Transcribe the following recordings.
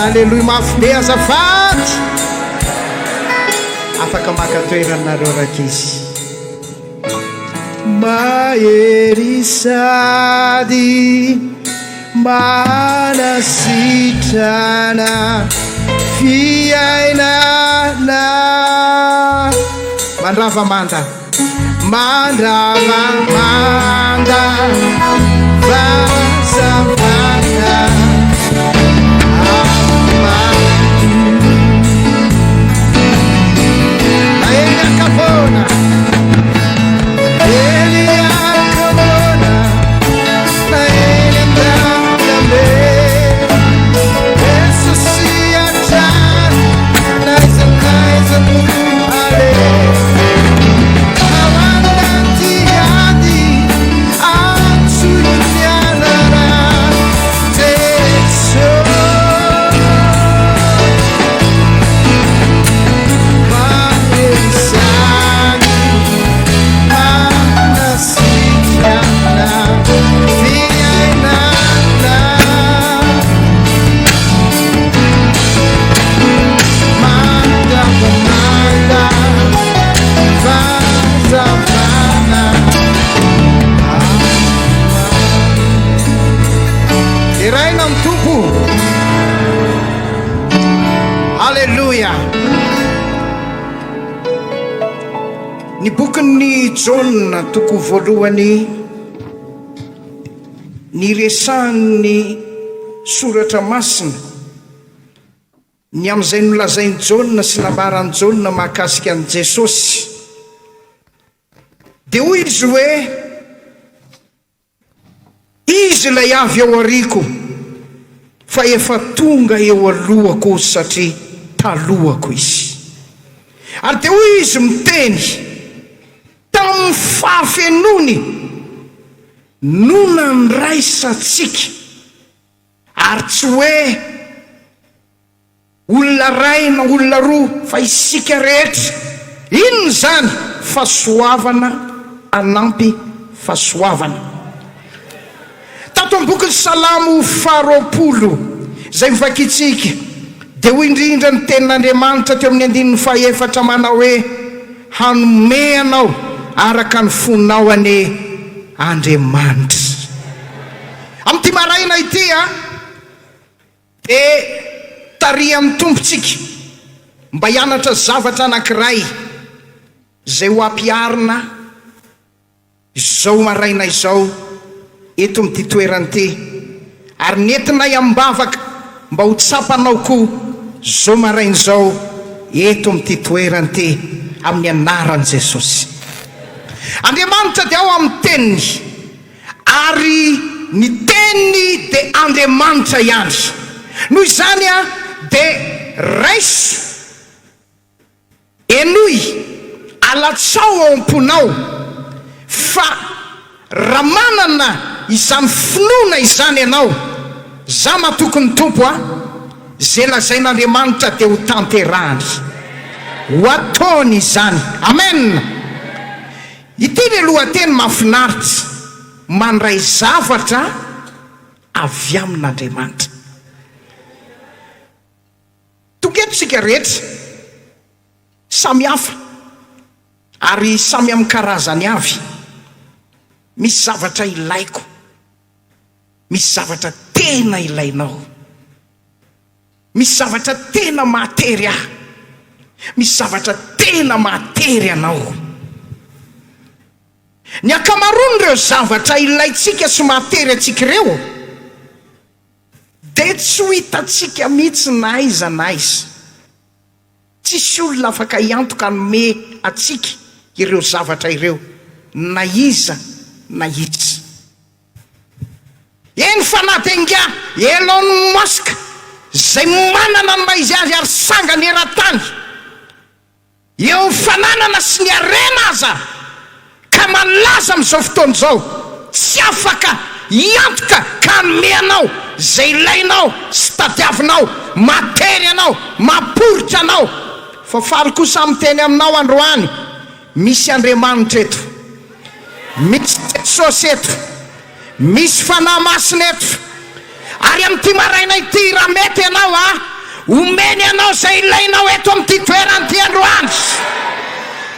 Aleluia, mafy be azafady. Afaka maka toeranareo rakizy. Mahery sady manasitrana fiainana. Mandrava manda, mandrava manda, vazavana. Ele acabou na ele andar também. Ressuscita já nas anais do além. Awandantiadi atsunyarara teso. Haleluia. Ny bokin'ny John toko voalohany ny resahan'ny soratra masina ny amin'izay nolazainy John sy namarany John mahakasika an'i Jesosy. Dia hoy izy hoe izy ilay avy ao ariko fa efa tonga eo alohako satria talohako izy. Ary dia hoy izy miteny tamin'ny fahafenony no nandraisantsika, ary tsy hoe olona ray na olona roa fa isika rehetra. Inona zany? Fahasoavana, anampy fahasoavana. Tato amin'ny bokin'ny Salamo 20 izay mivakitsika dia hoy indrindra ny tenin'Andriamanitra teo amin'ny 14 manao hoe hanome anao araka ny fonao ane Andriamanitra. Amin'ity maraina ity dia taria amin'ny tompontsika mba hianatra zavatra anankiray izay ho ampiarina izao maraina izao eto amin'ity toerana ity, ary nentinay ambavaka mba ho tsapanao koa zao maraina izao eto amin'ity toerana ity amin'ny anaran'i Jesosy. Andriamanitra dia ao amin'ny teniny, ary ny teniny dia Andriamanitra ihany. Noho izany dia raiso enoy alatsao ao am-ponao fa raha manana izany finoana izany ianao, za matokony tompo zay lazain'Andriamanitra dia ho tanterahany, ho ataony izany. Amen. Ity ny lohateny mahafinaritra, mandray zavatra avy amin'Andriamanitra. Toketritsika rehetra samy hafa ary samy amin'ny karazany avy. Misy zavatra ilaiko, misy zavatra tena ilainao, misy zavatra tena mahatery ahy, misy zavatra tena mahatery anao. Ny akamaroan'ireo zavatra ilaitsika sy mahatery atsika ireo dia tsy ho hitatsika mihitsy na aiza na aiza. Tsisy olona afaka hiantoka hanome atsika ireo zavatra ireo na iza na iza. Eny fanatenga Elon Musk zay manana ny maizy azy ary sangany eran-tany, eo fananana sy ny arena aza ka malaza amin'izao fotoana izao, tsy afaka hiantoka ka hanome anao zay ilainao sy tadiavinao, matery anao, maporitra anao. Fa faly kosa miteny aminao androany, misy Andriamanitra eto, misy Jesosy eto, misy fanahy masina eto. Ary amin'ity maraina ity raha mety ianao omeny anao zay ilainao eto amin'ity toerany ty androany,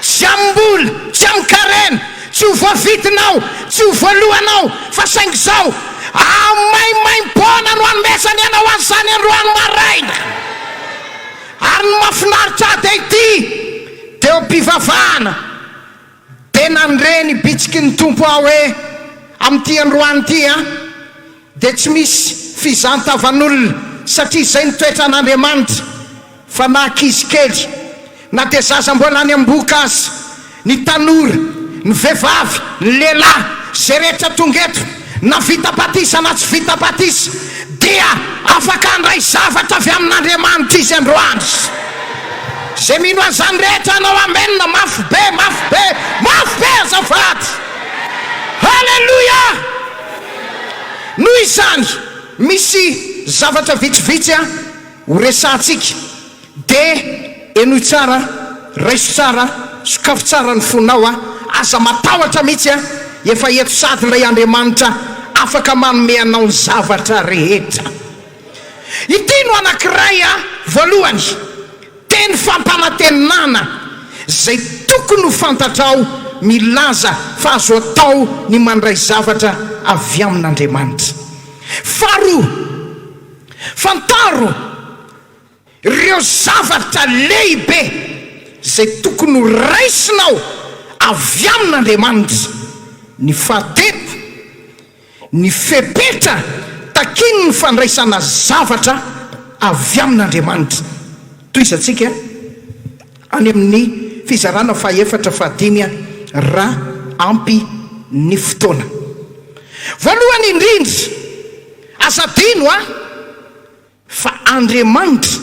tsy amboly, tsy amkarena, tsy ho voavitinao, tsy ho voalohanao, fa saingy zao amaimaim-pona no anomesany ianao an'izany androany maraina. Ary ny mahafinaritra ady ity teo am-pivavahana de nandreny bitsiky ny tompo aho hoe amin'ity androany ity de tsy misy fizantavan'olona, satria zay nitoetra an'Andriamanitra fa na ankizy kely na de zaza mbola any am-boka azy, ny tanora, ny vehivavy, ny lehilahy, zay rehetra tonga eto na vita batisa na tsy vita batisa dia afaka handray zavatra avy amin'Andriamanitra izy androany. Zay mino an'izany rehetra anao amenina, mafy be, mafy be, mafy be azafady. Halleluja. Noho izany misy zavatra vitsivitsy ho resantsika de enoy tsara, raiso tsara, sokafo tsara ny fonao aza matahotra mihitsy efa eto sady ilay Andriamanitra afaka manome anao ny zavatra rehetra. Ity no anankiray voalohany, teny fampanantenana zay tokony ho fantatrao milaza fa azo atao ny mandray zavatra avy amin'Andriamanitra. Faharoa, fantaro ireo zavatra lehibe zay tokony ho raisinao avy amin'Andriamanitra. Ny fahatelo, ny fepetra takiny ny fandraisana zavatra avy amin'Andriamanitra. Toizatsika any amin'ny fizarana fahaefatra fahadimy raha ampy ny fotoana. Voalohany indrindra azadino fa Andriamanitra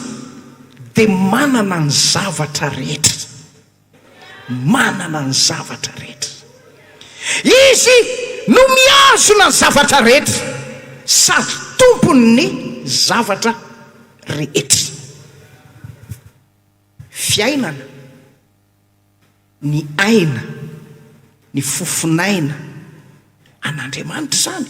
de manana ny zavatra rehetra, manana ny zavatra rehetra. Izy no miazona ny zavatra rehetra sady tompony ny zavatra rehetra. Fiainana, ny aina, ny fofinaina an'Andriamanitra zany.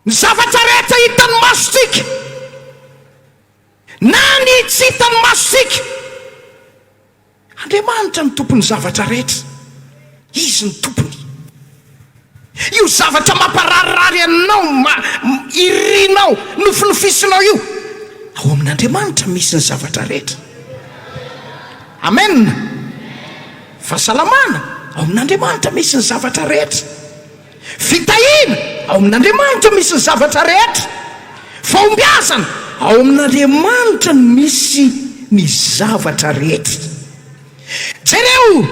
Ny zavatra rehetra hitany masontsika na ny tsy hitany masontsika, Andriamanitra ny tompony zavatra rehetra, izy ny tompony. Io zavatra mampararirary anao, irinao, nofinofisinao io, ao amin'Andriamanitra misy ny zavatra rehetra. Amen. Fahasalamana, ao amin'Andriamanitra misy ny zavatra rehetra. Fitahina, ao amin'Andriamanitra misy ny zavatra rehetra. Fahombiazana, ao amin'Andriamanitra misy ny zavatra rehetra. Jereo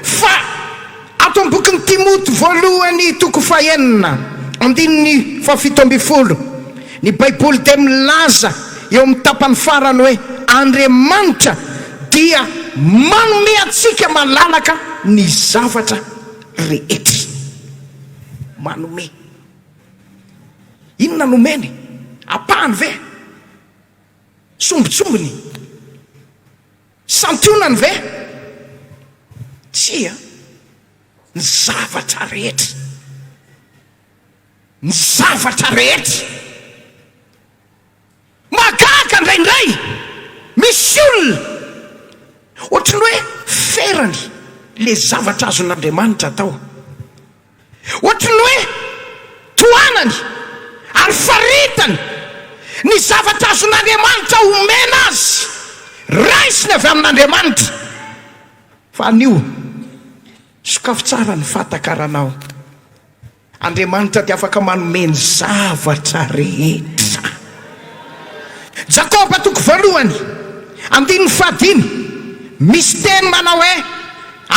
fa ato am-bokin'ny Timoty voalohany toko fahaenina andininy fahafito amby folo, ny Baiboly de milaza eo amin'ny tapany farany hoe Andriamanitra dia manome atsika malalaka ny zavatra rehetra. Manome. Inona nomeny? Apahany ve? Sombitsombiny? Santionany ve? Tsia, ny zavatra rehetra. Ny zavatra rehetra. Magaka indraindray misy olona ohatrany hoe ferany le zavatra azon'Andriamanitra atao, ohatrany hoe toanany ary faritany ny zavatra azon'Andriamanitra omena azy, raisiny avy amin'Andriamanitra. Fa anio sokafo tsara ny fatakaranao, Andriamanitra dia afaka manome ny zavatra rehetra. Jakoba toko voalohany andininy fahadimy misy teny manao hoe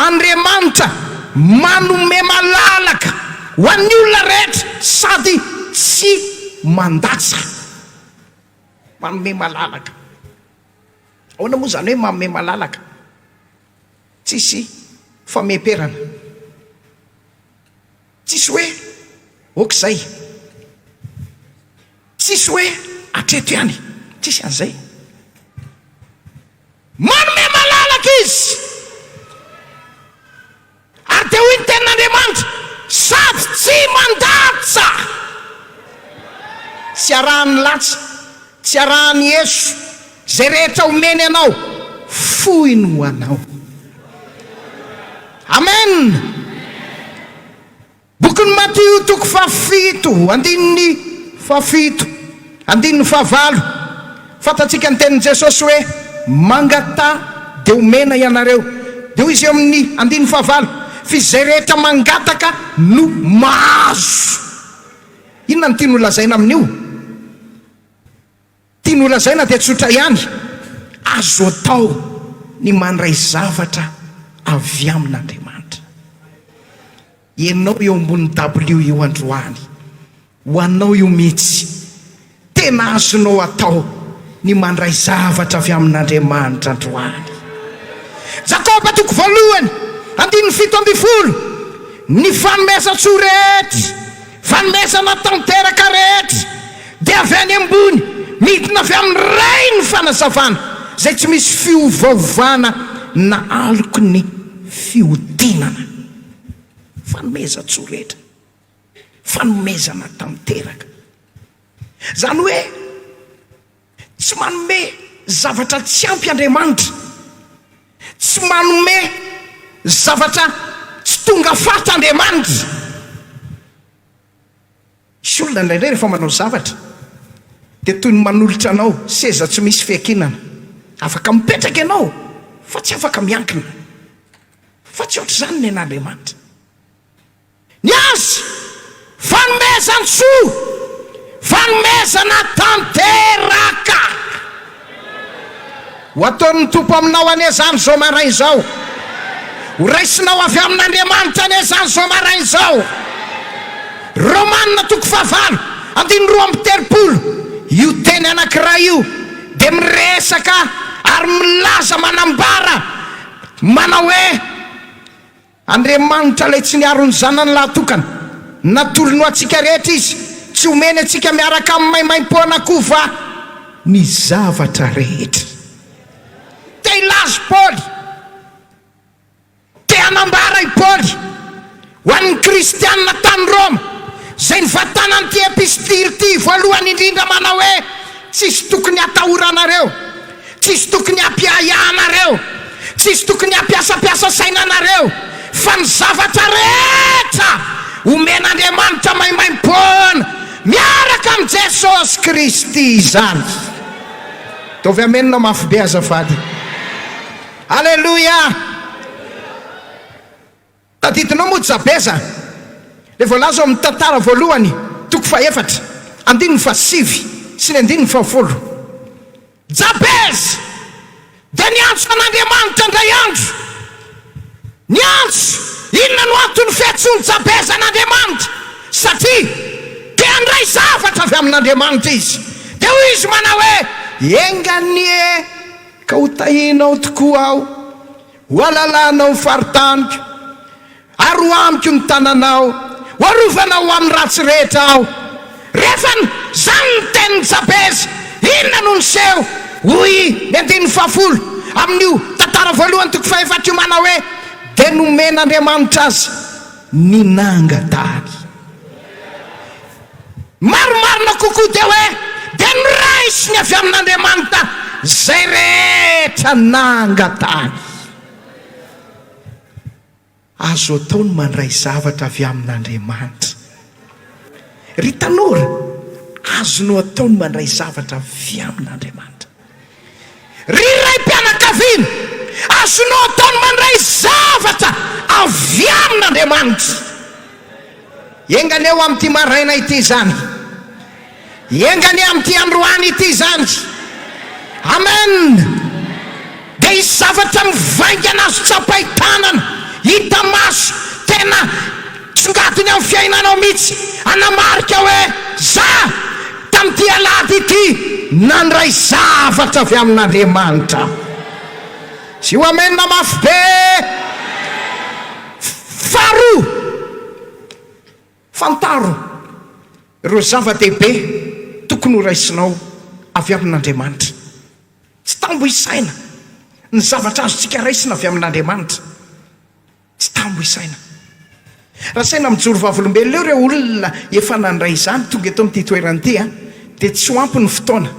Andriamanitra manome malalaka ho an'ny olona rehetra sady tsy mandatsa. Manome malalaka. Ahoana moa zany hoe manome malalaka? Tsisy famemperana, tsisy hoe okizay, tsisy hoe atreto ihany, tsisy an'izay. Manome malalaka izy ary de hoy ny tenin'Andriamanitra sady tsy mandatsa. tsy arahany latsa, tsy arahany Yesu, zay rehetra omeny anao foiny ho anao. Amen. Bokin'ny Matio toko 7, andininy 7, andininy 9. Fatatsika ny tenin'i Jesosy hoe mangata dia omena ianareo. Dia hoy izy eo amin'ny andininy 9, f'izay rehetra mangataka no mahazo. Inona no tiany ho lazaina amin'io? Tiany ho lazaina dia tsotra ihany, azo atao ny mandray zavatra avy amin'Andriamanitra. Ianao eo ambony dabilio io androany, ho anao io mihitsy tena azonao atao ny mandray zavatra avy amin'Andriamanitra androany. Jakoba toko 2, andininy 17, ny fanomezan-tsoa rehetra, fanomezana tanteraka rehetra dia avy any ambony, midina avy amin'ny ray ny fanazavana, zay tsy misy fiovaovana na aloko ny fiodinana. Fanomezan-tsoa rehetra, fanomezana tanteraka. Zany hoe tsy manome zavatra tsy ampy Andriamanitra, tsy manome zavatra tsy tonga fata Andriamanitra. Isy olona indraindray rehefa manao zavatra dia toy ny manolotra anao seza tsy misy fiankinana. Afaka mipetraka ianao fa tsy afaka miankina, fa tsy ohatr' izany ny an'Andriamanitra. Ny azy fanomezan-tsoa, fanomezana tanteraka ho ataon'ny tompo aminao ane zany zao maraina zao, ho raisinao avy amin'Andriamanitra ane zany zao maraina zao. Romanina toko 9, andininy 12, io teny anankiray io dia miresaka ary milaza manambara manao hoe Andriamanitra ilay tsy niarony zanany lahatokana, natolono atsika rehetra izy, tsy omeny atsika miaraka amin'ny maimaim-poana koa va ny zavatra rehetra. Te ilazy Paoly, te hanambara i Paoly ho an'ny kristianina tany Roma, zay nivatana n'ity epistily ity voalohany indrindra manao hoe tsisy tokony atahoranareo, tsisy tokony ampiayanareo, tsisy tokony ampiasapiasa sainanareo, fa ny zavatra rehetra omen'Andriamanitra maimaim-poana miaraka amin'ny Jesosy Kristy izany. Tovy amenina mafy be azafady. Alleluia. Tadidinao moa Jabeza, le voalaza amin'ny tantara voalohany toko 4, andininy 7 sy ny andininy 10. Jabeza dia niantso an'Andriamanitra indray andro. Niantso, inona no antony fiantsony Jabeza an'Andriamanitra? Satria te handray zavatra avy amin'Andriamanitra izy. Dia hoy izy manao hoe enganie ka ho tahinao tokoa aho, ho alalanao faritaniko, ary ho amiko ny tananao, ho arovanao amin'ny ratsy rehetra aho. Rehefa zany ny tenin'ny Jabeza, inona no niseho? Hoy ny andininy 10 amin'io tantara voalohany toko 4 io manao hoe dia nomen'Andriamanitra azy ny nangatany. Maromarina kokoa dia hoe dia noraisiny avy amin'Andriamanitra zay rehetra nangatany. Azo atao ny mandray zavatra avy amin'Andriamanitra. Ry tanora, azonao atao ny mandray zavatra avy amin'Andriamanitra. Ry ray mpianakaviana, azonao atao ny mandray zavatra avy amin'Andriamanitra. Engany eo amin'ity maraina ity zany, engany amin'ity androany ity zany. Amen. Dia isy zavatra mivaingana azo tsapaitanana, hita maso, tena songatiny amin'ny fiainanao mihitsy, anamarika hoe za tamin'ity alahady ity nandray zavatra avy amin'Andriamanitra. Sy ho amenina mafy be. Faharoa, fantaro ireo zava-dehibe tokony ho raisinao avy amin'Andriamanitra. Tsy tambo isaina ny zavatra azontsika raisina avy amin'Andriamanitra, tsy tambo isaina. Raha saina mijoro vavolombelona eo ireo olona efa nandray izany tonga eto amin'ity toerana ity, dia tsy ho ampy ny fotoana,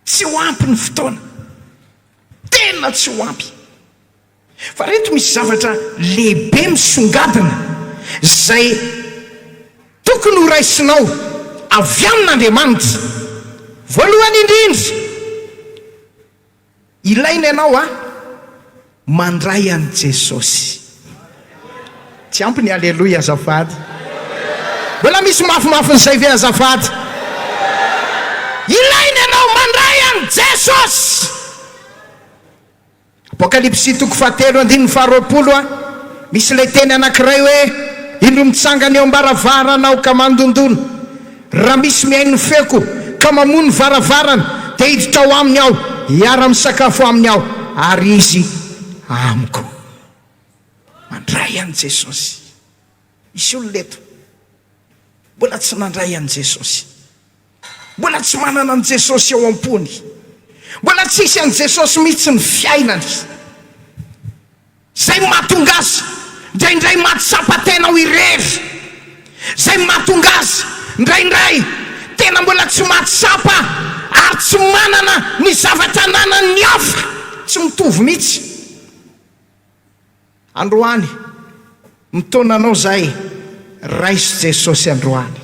tsy ho ampy ny fotoana, tena tsy ho ampy. Fa reto misy zavatra lehibe misongadina zay tokony ho raisinao avy amin'Andriamanitra. Voalohany indrindra, ilaina ianao mandray an' Jesosy. Tsy ampy ny aleloia azafady. Mbola misy mafimafin'izay ve azafady? Ilaina ianao mandray an' Jesosy. Apokalipsy 3:20 misy ilay teny anankiray hoe, indro mitsangana eo ambaravarana ka mandondona, raha misy mihaino feko ka mamono varavarana dia hiditra ao aminy aho, hiara-misakafo aminy aho, ary izy amiko. Mandray an' Jesosy. Isy olona eto mbola tsy nandray an' Jesosy, mbola tsy manana an' Jesosy eo am-pony, mbola tsisy an' Jesosy mihitsy ny fiainany, zay mahatonga azy indraindray mahatsapa tena ho irery, zay mahatonga azy indraindray tena mbola tsy mahatsapa ary tsy manana ny zavatra nanany hafa, tsy mitovy mihitsy. Androany mitonanao zay, raisy Jesosy androany.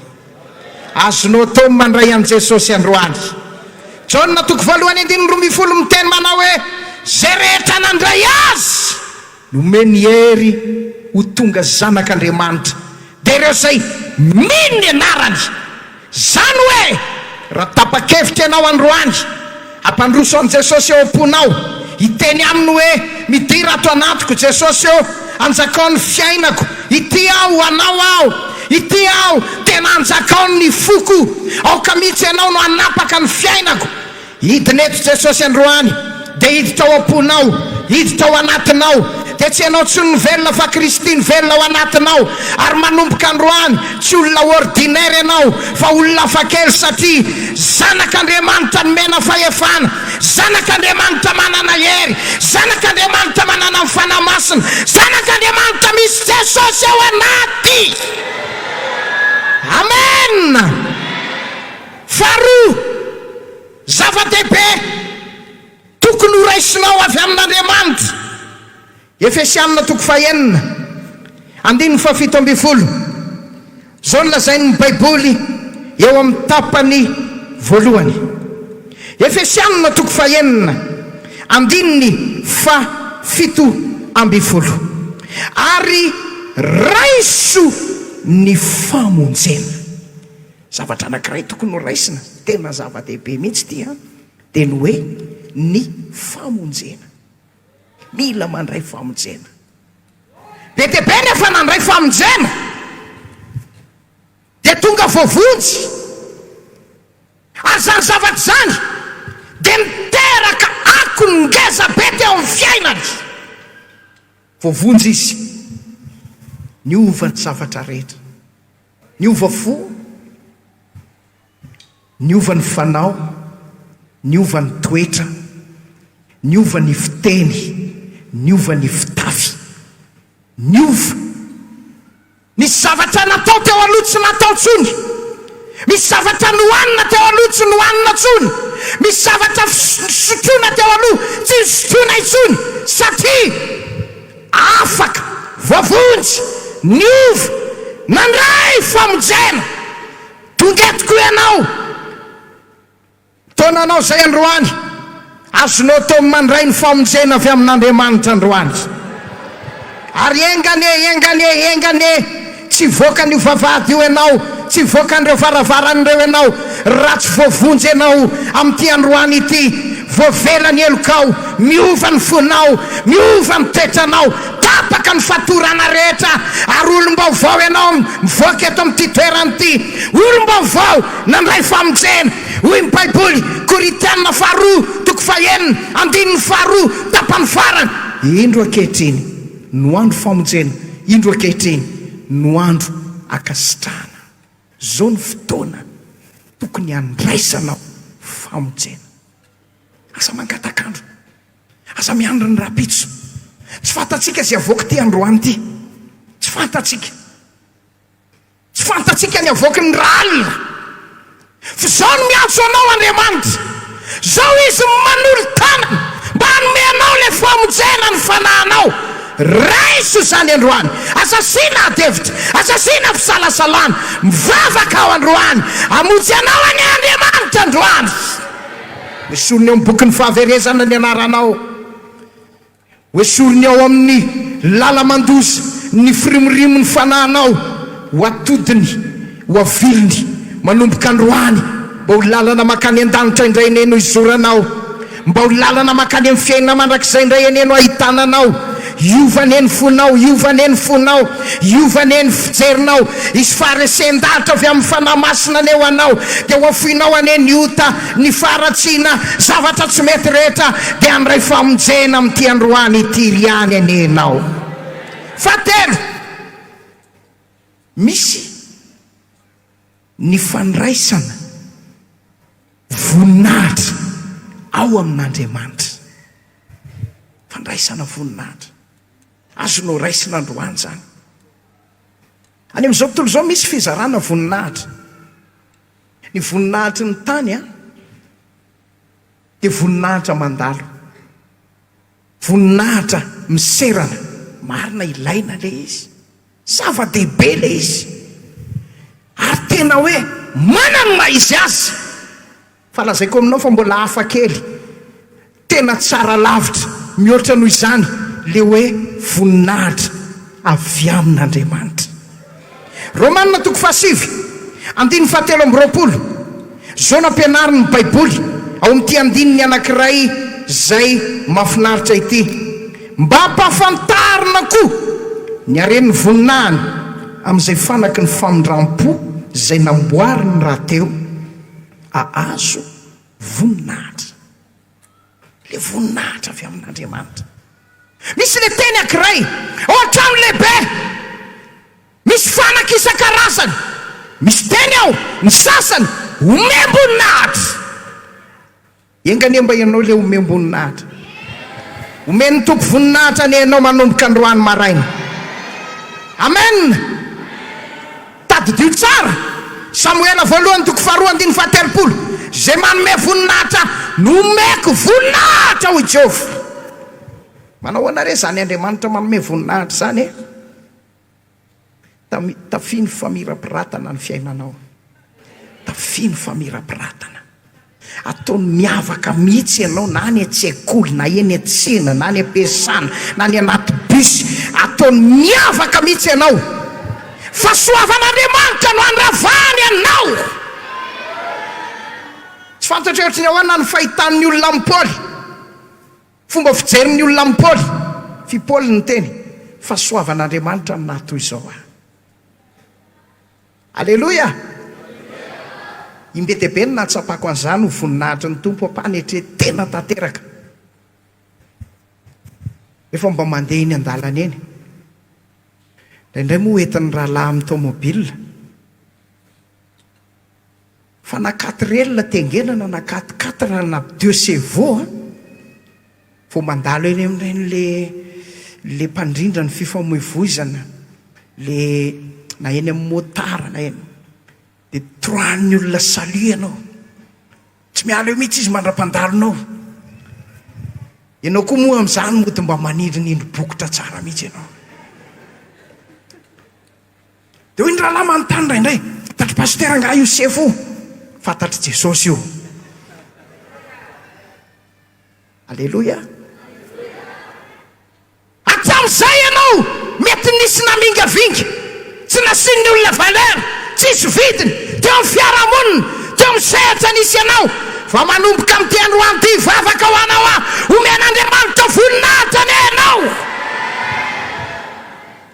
Azonao tao mandray an' Jesosy androany. Jaona 1:20 miteny manao hoe, zay rehetra nandray azy nomeny hery ho tonga zanak'Andriamanitra, dia ireo zay mino anarany. Zany hoe raha tapa-kevitra ianao androany ampandroso an' Jesosy eo am-ponao, hiteny aminy hoe midira ato anatiko Jesosy eo, anjakao ny fiainako, ity aho anao aho, ity aho tena anjakao ny foko, aoka mihitsy ianao no anapaka ny fiainako. Hidina eto Jesosy androany dia hiditra ao am-ponao, hiditra ao anatinao, dia tsy ianao tsy ny velona fa Kristy ny velona ao anatinao. Ary manomboka androany tsy olona ordinaire ianao fa olona hafakely, satria zanak'Andriamanitra nomena fahefana, zanak'Andriamanitra manana hery, zanak'Andriamanitra manana fanahy masina, zanak'Andriamanitra misy Jesosy ao anaty. Amen. Faharoa, zava-dehibe tokony ho raisinao avy amin'Andriamanitra. Efesianina 4:17 zao nolazain'ny baiboly eo amin'ny tapany voalohany. Efesianina 4:17 ary raiso ny famonjena. Zavatra anankiray tokony ho raisina, tena zava-dehibe mihitsy ity, dia ny hoe ny famonjena. Mila mandray famonjena. Be dia be nefa nandray famonjena dia tonga voavonjy, ary zany zavatra zany dia miteraka akony ngeza be teo amin'ny fiainany. Voavonjy izy, niova ny zavatra rehetra, niova fo, niova ny fanao, niova ny toetra, niova ny fiteny, niova ny fitafy, niova. Misy zavatra natao teo aloha tsy natao tsony, misy zavatra nohanina teo aloha tsy nohanina tsony, misy zavatra sotroina teo aloha tsy sotroina itsony, satria afaka voavonjy, niova, nandray famonjena. Tongetiko ianao, taonanao zay androany, azonao tao mandray ny famonjena avy amin'Andriamanitra androany. Ary engane tsy voaka ny vavahady io ianao, tsy voaka an'ireo varavaran'ireo ianao, raha tsy voavonjy ianao amin'ity androany ity. Voavela ny elokao, miova ny fonao, miova ny toetranao, tapaka ny fatorana rehetra, ary olom-baovao ianao mivoaka eto amin'ity toerana ity. Olom-baovao nandray famonjena. Hoy ny baiboly Toriteny 2:2 tapany farany, indro ankehitriny no andro famonjena, indro ankehitriny no andro akasitrahana. Zao ny fotoana tokony andraisanao famonjena. Asa mangatakandro, asa miandro ny rapitso. Tsy fantatsika zay avoaka ty androany ty, tsy fantatsika ny avoaka ny ralina, fa zao no miantso anao Andriamanitra, zao izy manolo-tanana mba hanome anao le famonjena ny fanahinao. Raiso zany androany, asasina adevitra, asasina fisalasalana, mivavaka ao androany, amonjy anao any Andriamanitra androany. Esoriny eo amin'ny bokin'ny fahaverezana ny anaranao, esoriny ao amin'ny lala-mandoza ny firimorimon'ny fanahinao, ho atodiny, ho avilony, manomboka androany, mba ho lalana makany an-danitra indray eneno izoranao, mba ho lalana makany amin'ny fiainana mandrakizay indray eneno ahitananao. Iovaneny fonao, iovaneny fonao, iovaneny fijerinao, izy faresen-dahatra avy amin'ny fanahy masina aneo anao, dia ho afoinao aneny ota ny faratsiana zavatra tsy mety rehetra, dia andray famonjena amin'ity androany ity riany anenao. Fahatelo, misy ny fandraisana voninahitra ao amin'Andriamanitra. Fandraisana voninahitra azonao raisina androany zany. Any amin'izao tontolo izao misy fizarana voninahitra. Ny voninahitry ny tany dia voninahitra mandalo, voninahitra miserana, marina ilaina le izy, zava-dehibe le izy, ary tena hoe manana na izy azy. Fa lazaiko aminao fa mbola hafa kely, tena tsara lavitra mihoatra noho izany le hoe voninahitra avy amin'Andriamanitra. Romanina 7:17 zao nampianariny ny Baiboly ao amin'ity andininy anankiray zay mahafinaritra ity, mba hampafantarina koa ny aren'ny voninahiny amin'izay fanaky ny famindram-po zay namboariny raha teo ahazo voninahitra. Le voninahitra avy amin'Andriamanitra. Misy le teny ankiray ao an-trano lehibe, misy fanaky isan-karazany, misy teny ao ny sasany omem-boninahitra. Engane mba ianao le omem-boninahitra, omeny tompo voninahitra ny ianao manomboka androany maraina. Amen. Tadidio tsara Samoela 1:2-7 zay manome voninahitra nomeko voninahitra ho Jehova. Manao anare zany Andriamanitra manome voninahitra zany tafiny famirapiratana ny fiainanao, tafiny famirapiratana, ataony miavaka mihitsy ianao na any an-tsekoly, na eny an-tsena, na any am-piasana, na any anaty bus, ataony miavaka mihitsy ianao. Fahasoavan'Andriamanitra no andravany anao. Tsy fantatra ohatra ny ahoana ny fahitan'ny olona amin'ny Paoly, fomba fijerin'ny olona amin'ny Paoly, fi Paoly ny teny, fahasoavan'Andriamanitra no nahatoy izao. Alleloia. Imbe dehibe ny nahatsapako an'izany ho voninahitra ny Tompo ampanetre tena tanteraka. Efa mba mandeha eny an-dalana eny, indray moa entin'ny rahalahy amin'ny tomobile, fa na 4L tengenana, na 4x4 na 2 chevaux, vao mandalo eny amin'ireny le mpandrindra ny fifamoivoizana, le na eny amin'ny motara na eny, dia trohan'ny olona salut ianao, tsy miala eo mihitsy izy mandra-pandalonao. Ianao koa moa amin'izany mody mba manindrinindry bokotra tsara mihitsy ianao. Dia hoy ny rahalahy manontany indray, fantatry pasitera nga Iosefo io? Fantatry Jesosy io. Alleloia. Hatramin'izay ianao mety nisy namingavinga, tsy nasiany olona valeur, tsisy vidiny, teo amin'ny fiarahamonina, teo amin'ny sehatra nisy ianao, fa manomboka amin'ity androany ity vavaka ho anao omen'Andriamanitra voninahitra ny ianao.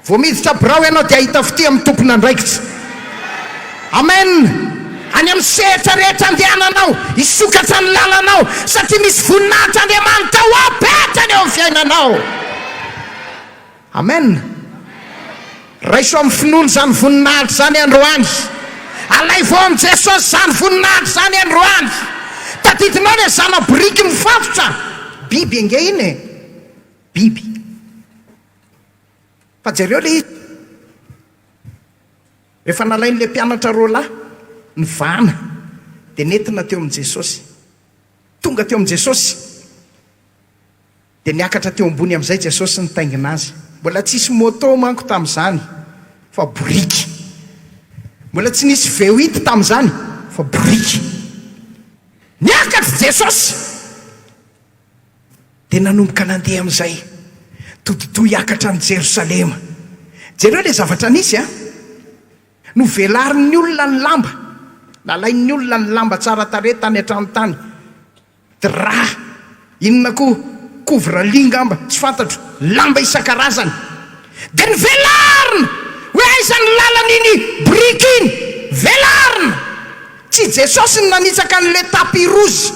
Vao miditra birao ianao dia ahita fity amin'ny tompona andraikitra. Amen. Any amin'ny sehatra rehetra andehananao, isokatra ny lalanao, satria misy voninahitra Andriamanitra ho apetrany eo amin'ny fiainanao. Amen. Raiso amin'ny finoana zany voninahitra zany androany, alay vao amin'ny Jesosy zany voninahitra zany androany. Tadidinao ny zana biriky mifatotra, biby ange iny biby. Fa jereo le izy rehefa nalain'le mpianatra roa lahy ny vana dia nentina teo amin'i Jesosy, tonga teo amin'i Jesosy, dia niakatra teo ambony amin'izay Jesosy nitaingina azy. Mbola tsisy moto manko tamin'izany fa boriky, mbola tsy nisy V8 tamin'izany fa boriky. Niakatra Jesosy dia nanomboka nandeha amin'izay todito hiakatra ny Jerosalema. Jereo ilay zavatra nisy no velarin'ny olona ny lamba, nalain'ny olona ny lamba tsara tare tany an-trano tany, dra inona koa couvre-lit amba tsy fantatro, lamba isan-karazany, dia ny velarina hoe aizany lalan'iny briky iny, velarina. Tsy Jesosy ny nanitsaka n'le tapis rouge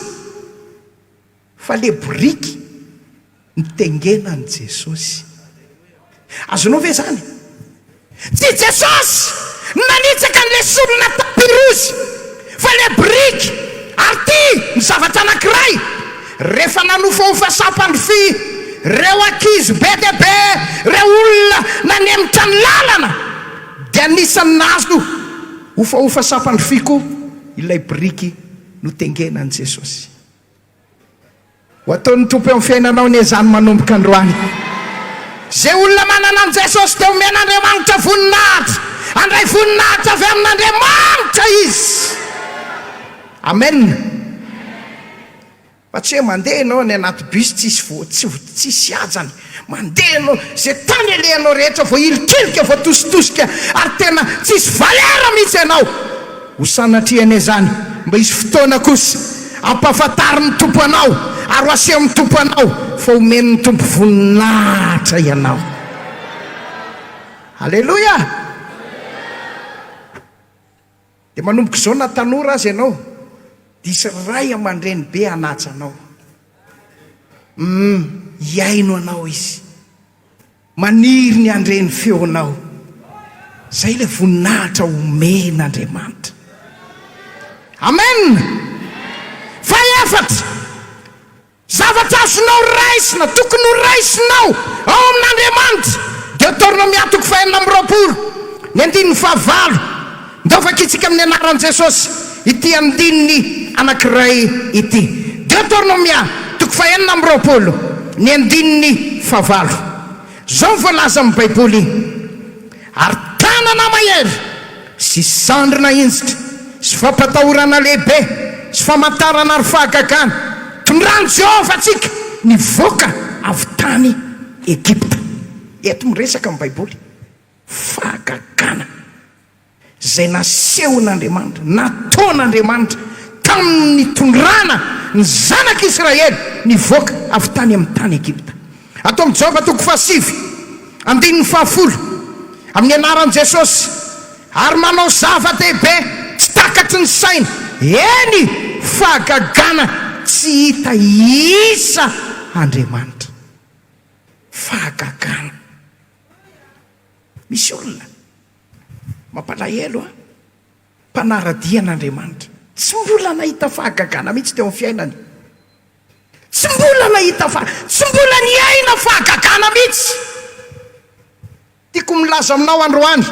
fa le briky nitengenany Jesosy. Azonao ve zany? Tsy Jesosy nanitsaka n'le solona tapis rouge fa le briky. Ary ty ny zavatra anankiray, rehefa nanofaofa sapany fy reo ankizy be dia be, reo olona nanemitra ny lalana, dia anisany nazo ofaofa sapany fy koa ilay briky no tengenany Jesosy. Ho ataon'ny tompo eo amin'ny fiainanao ny izany manomboka androany. Zay olona manana an' Jesosy dia omen'Andriamanitra voninahitra, andray voninahitra avy amin'Andriamanitra izy. Amen. Fa tsy hoe mandeha ianao ny anaty bus tsisy hajany, mandeha ianao zay tany alehanao rehetra vao ilikilika vao tositosika ary tena tsisy valera mihitsy ianao. Ho sanatriany izany mba hisy fotoana kosa ampahafantarin'ny tompo anao ary ho asehon'ny tompo anao fa omen'ny tompo voninahitra ianao. Alleloia. Dia manomboka izao na tanora azy ianao, disy ray aman-dreny be anatsanao, iaino anao izy, maniry ny andreny feonao. Zay le voninahitra omen'Andriamanitra. Amen. Faefatra, zavatra azonao raisina, tokony ho raisinao ao amin'Andriamanitra. Deutéronomia 4:20, ndovaka itsika amin'ny anaran'i Jesosy ity andininy anankiray ity. Deutéronomia 4:20. Zao voalaza amin'ny Baiboly: ary tanana mahery sy sandrina injitra sy fampatahorana lehibe sy famantarana ary fahagagana tondrany Jehova atsika nivoaka avy tany Egypta. Eto miresaka amin'ny Baiboly fahagagana zay nasehon'Andriamanitra, nataon'Andriamanitra tamin'ny tondrana ny zanak'Israely nivoaka avy tany amin'ny tany Egypta. Atao amin'ny Jehova 7:10 amin'ny anaran'i Jesosy, ary manao zava-dehibe tsy takatry ny saina, eny fahagagana tsy hita isa Andriamanitra. Fahagagana. Misy olona mampalahelo mpanaradian'Andriamanitra tsy mbola nahita fahagagana mihitsy teo amin'ny fiainany, tsy mbola nahita tsy mbola niaina fahagagana mihitsy. Tiako milaza aminao androany,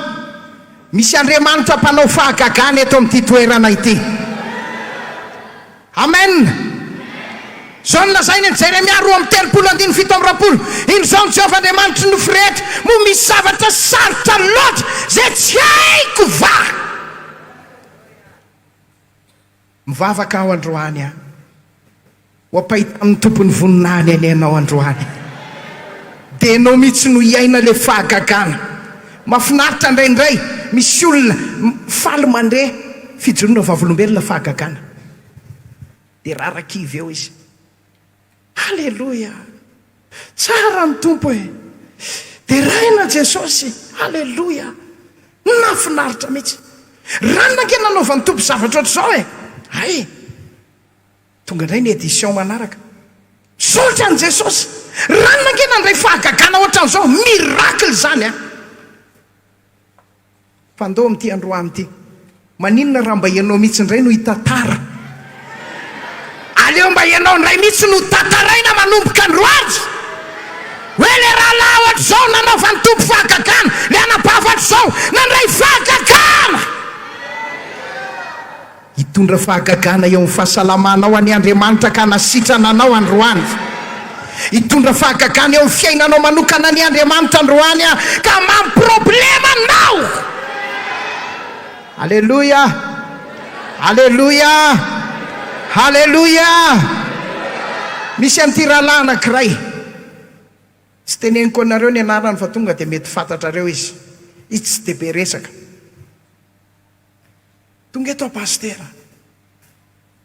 misy Andriamanitra mpanao fahagagana eto amin'ity toerana ity. Amen. Zao nolazainy ny Jeremia 2:17. Iny zao ny Jehova Andriamanitra nofirehitra: mo misy zavatra sarotra loatra zay tsy haiko va. Mivavaka ao androany ho ampahitan'ny tompony voninahiny anianao androany, dia ianao mihitsy no iaina le fahagagana. Mahafinaritra indraindray misy olona faly mandeha fijoroana vavolombelona fahagagana, dia rarakivy eo izy. Halleluja, tsara ny tompo e, dia raina Jesosy. Halleluja, nafinaritra mihitsy. Ranona ke nanaovan'ny tompo zavatra ohatr'izao e. Ay, tonga indray ny édition manaraka, solitra an' Jesosy. Ranona ke nandray fahagagana ohatran'izao, miracle zany Fandoa amin'ity androany ity, maninona raha mba ianao mihitsy indray no hitantara? Aleo mba ianao indray mihitsy no tantaraina manomboka androany hoe le raha laha ohatr'izao nanaovan'ny tompo fahagagana, le anabavatra izao nandray fahagagana. hitondra fahagagana eo amin'ny fahasalamanao any Andriamanitra ka nasitrananao androany. Hitondra fahagagana eo amin'ny fiainanao manokana ny Andriamanitra androany ka mamproblema anao. Alleluia, alleluia, alleluia. Misy an'ity rahalahy anankiray, tsy teneniko anareo ny anarany fa tonga dia mety fantatrareo izy. Izy tsy dia be resaka. Tonga eto pastera,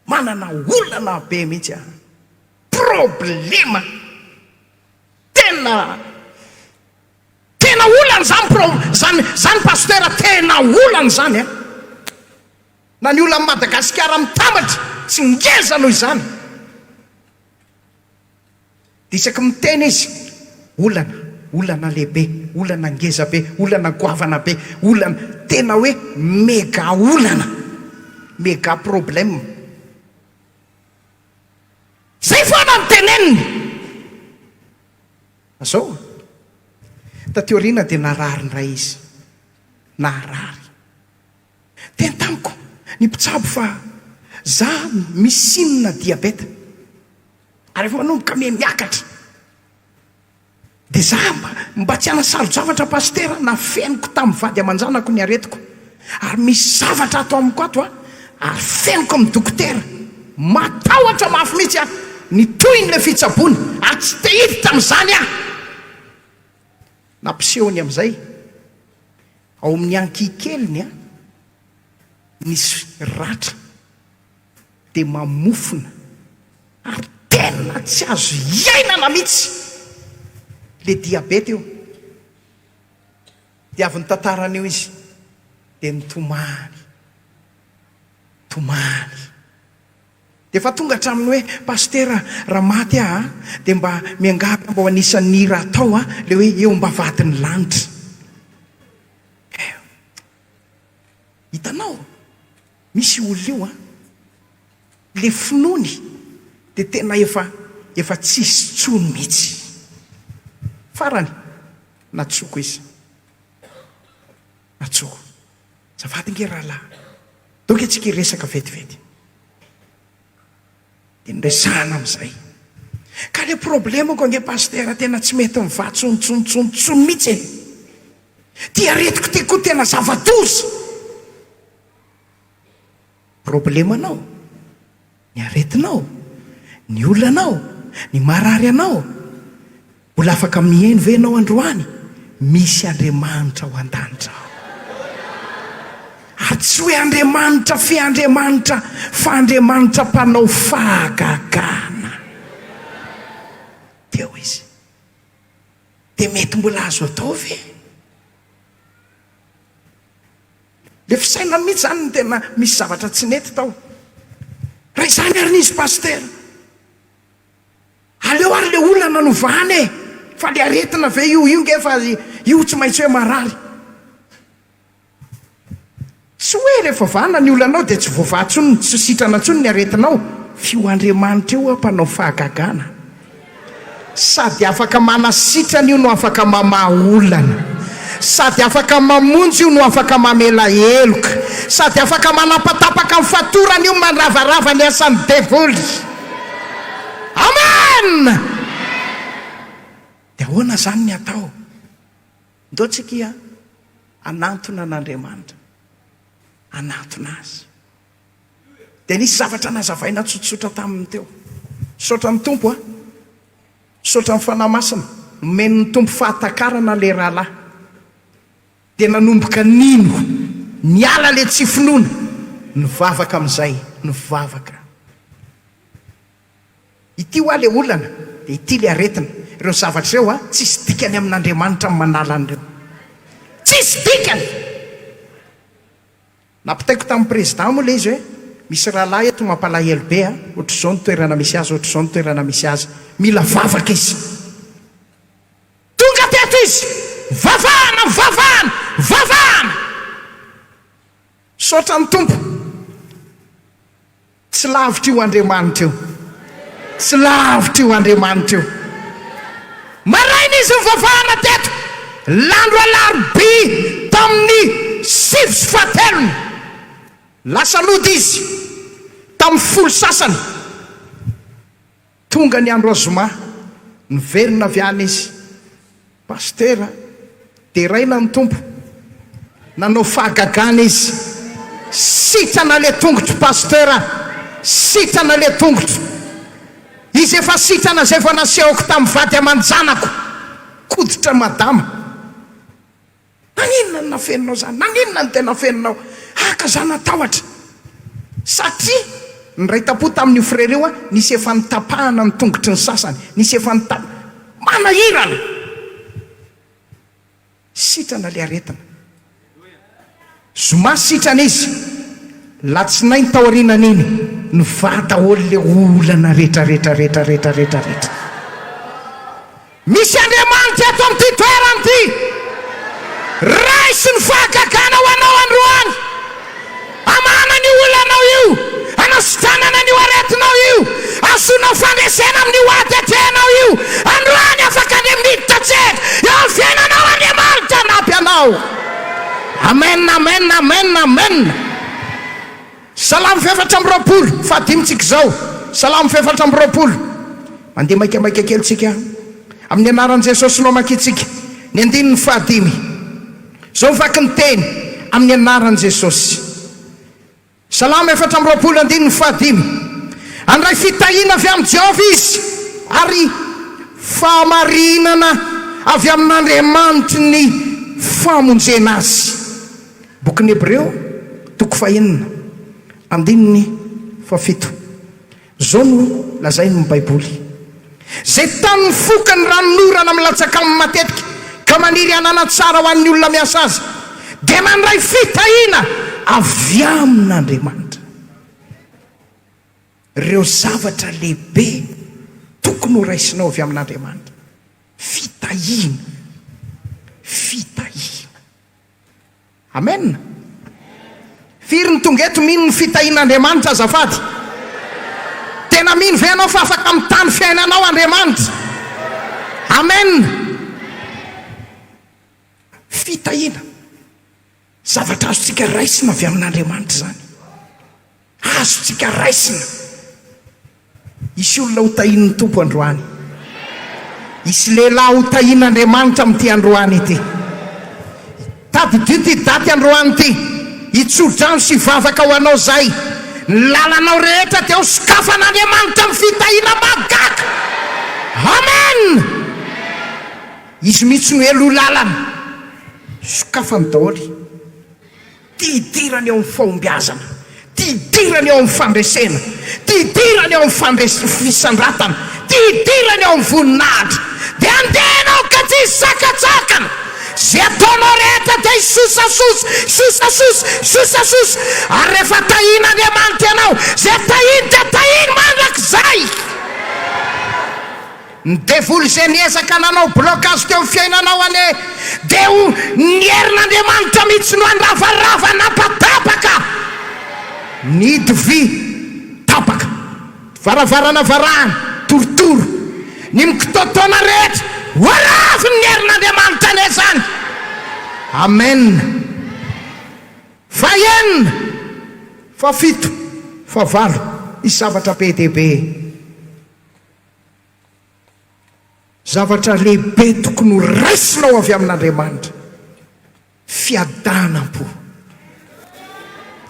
manana olana be mihitsy problema tena olana zany pastera, tena olana zany na ny olona Madagasikara mitambatra tsy ngeza noho izany. Disaky miteny izy, olana lehibe, olana ngeza be, olana goavana be, olana tena hoe mega olana, mega problème. Zay foana ny teneniny. Azao tateoriana dia narary ndray izy, narary. Teny tamiko ny mpitsabo fa za misinina diabeta ary efa manomboka miakatra. Dia za mba tsy hanasaro zavatra pastera, na feniko tamin'ny vady aman-janako ny aretiko, ary misy zavatra atao amiko ato ary feniko amin'ny dokotera, matahotra mafy mihitsy ny toy ny le fitsabony, ary tsy te hiditra tamin'izany nampisehony amin'izay ao amin'ny ankikeliny nisy ratra dia mamofona ary tena tsy azo iainana mihitsy le diabeta io. Dia avy ny tantarany eo izy dia nitomany. Dia fa tonga hatraminy hoe pastera raha maty dia mba miangavy mba ho anisan'ny raha atao le hoe eo mba vadiny lanitra. Hitanao misy olona io le finoany dia tena efa tsisy tsony mihitsy. Farany natsoko izy, natsoko. Zavady nge rahalahy, doka antsika resaka vetivety dia nresahana amin'izay. Ka le problema ko nge pastera tena tsy mety mivaha tsony mihitsy. Ty aretiko ty koa tena zava-doza. Problemanao, ny aretinao, ny olanao, ny marary anao, mbola afaka mihaino ve anao androany? Misy Andriamanitra ao an-danitra ao. Ary tsy hoe Andriamanitra Andriamanitra fa Andriamanitra mpanao fahagagana. Teo izy. Dia mety mbola azo atao ve? Le fisainany mihitsy zany ny tena misy zavatra tsy nety tao. Raha izany ary nisy pastera, aleo ary le olana novany fa le aretina ve io nge fa io tsy maintsy hoe marary. Tsy hoe rehefa vana ny olanao dia tsy voavaha tsony, tsy sitrana tsony ny aretinao. Fio Andriamanitra eo mpanao fahagagana. Sady afaka manasitrana io no afaka mamaha olana, sady afaka mamonjy io no afaka mamela heloka, sady afaka manapatapaka amin'ny fatorana io manravarava ny asan'ny devoly. Amen. Dia ahoana zany ny atao? Ndao tsika anantona an'Andriamanitra, anantona azy. Dia nisy zavatra nazavaina tsotsotra taminy teo. Saotra ny tompo saotra ny fanahy masina, nomen'ny tompo fahatakarana le rahalahy. Dia nanomboka nino niala le tsy finoana, nivavaka amin'izay, nivavaka. Ity ho le olana dia ity le aretina. Ireo zavatra ireo tsisy dikany amin'Andriamanitra manala an'ireo, tsisy dikany. Napitaiko tamin'ny président moa le izy hoe misy rahalahy eto mampalahelo be ohatr'izao ny toerana misy azy, ohatr'izao ny toerana misy azy, mila vavaka izy. Tonga teto izy, vavana. Saotra ny tompo, tsy lavitra io Andriamanitra io, tsy lavitra io Andriamanitra io. Maraina izy mivavahana teto, l'andro alarobia tamin'ny 7 lasa lody izy tamin'ny folo sasany tonga ny andro azoma niverina avy any izy pastera de raina ny tompo nanao fahagagana izy sitrana le tongotro pastera sitrana le tongotro izy efa sitrana zay vao nasehoko tamin'ny vady aman-janako koditra madama naninona ny nafeninao zany naninona ny tena feninao haka zany natahotra satria ny ray tapo tamin'io frère io a nisy efa nitapahana ny tongotry ny sasany nisy efa manahirana sitrana le aretina zoma sitrana izy latsinainy taorianan'iny nivata olo le olana rehetrarehetra misy Andriamanitra eto amin'ity toerana ity raisy ny fahagagana ho anao androany amana ny olanao io anasitranana ny aretinao io asonao fandresena amin'ny oatetrenao io androany afaka le miditra tsety eo amin'ny fiainanao Andriamanitra napy anao amen amen amen amen salamo fefatra amby roapolo fahadimitsika zao salamo fefatra amby roapolo mandeha maikamaika kely tsika amin'ny anaran'i Jesosy no makitsika ny andininy fahadimy zao mivaky ny teny amin'ny anaran'i Jesosy salamo efatra amby roapolo andininy fahadimy andray fitahiana avy amin'ny Jehovah izy ary fahamarinana avy amin'Andriamanitra ny famonjena azy bokin'ny Hebreo toko fahenina andininy fafito zao no lazainy ny baiboly zay tany foka ny ranon'orana milatsaka amin'ny matetika ka maniry anana tsara ho an'ny olona miasa azy dia mandray fitahiana avy amin'Andriamanitra ireo zavatra lehibe tokony ho raisinao avy amin'Andriamanitra fitahiana amen firy ny tonga eto mino ny fitahian'Andriamanitra azafady tena mino ve anao fa afaka mitany fiainanao Andriamanitra amen fitahiana zavatra azontsika raisina avy amin'Andriamanitra zany azontsika raisina isy olona ho tahin'ny tompo androany isy lehilahy ho tahin'Andriamanitra amin'ity androany ity tadidio ty daty androany ity hitsodrano sy vavaka ho anao zay ny lalanao rehetra dia ho sokafan'Andriamanitra amin'ny fitahiana magaka amen izy mihitsy no elo lalana sokafany daholy tidirany eo amin'ny fahombiazana tidirany eo amin'ny fandresena tidirany eo amin'ny fisandratana tidirany eo amin'ny voninahitra dia andehanao ka tsy sakatsakana zay ataonao rehetra dia sosasosa ary rehefa tahian'Andriamanitra ianao zay tahiny dia tahiny mandrakizay ny devoly zay niezaka nanao blocage teo amin'ny fiainanao ane dia ho ny herin'Andriamanitra mihitsy no andravarava napatapaka nidy vy tapaka varavarana varahana torotoro ny mikitotoana rehetra hoarafy ny herin'Andriamanitra ane zany amen fahenina fafito favalo isy zavatra be dehibe zavatra lehibe tokony ho raisinao avy amin'Andriamanitra fiadanam-po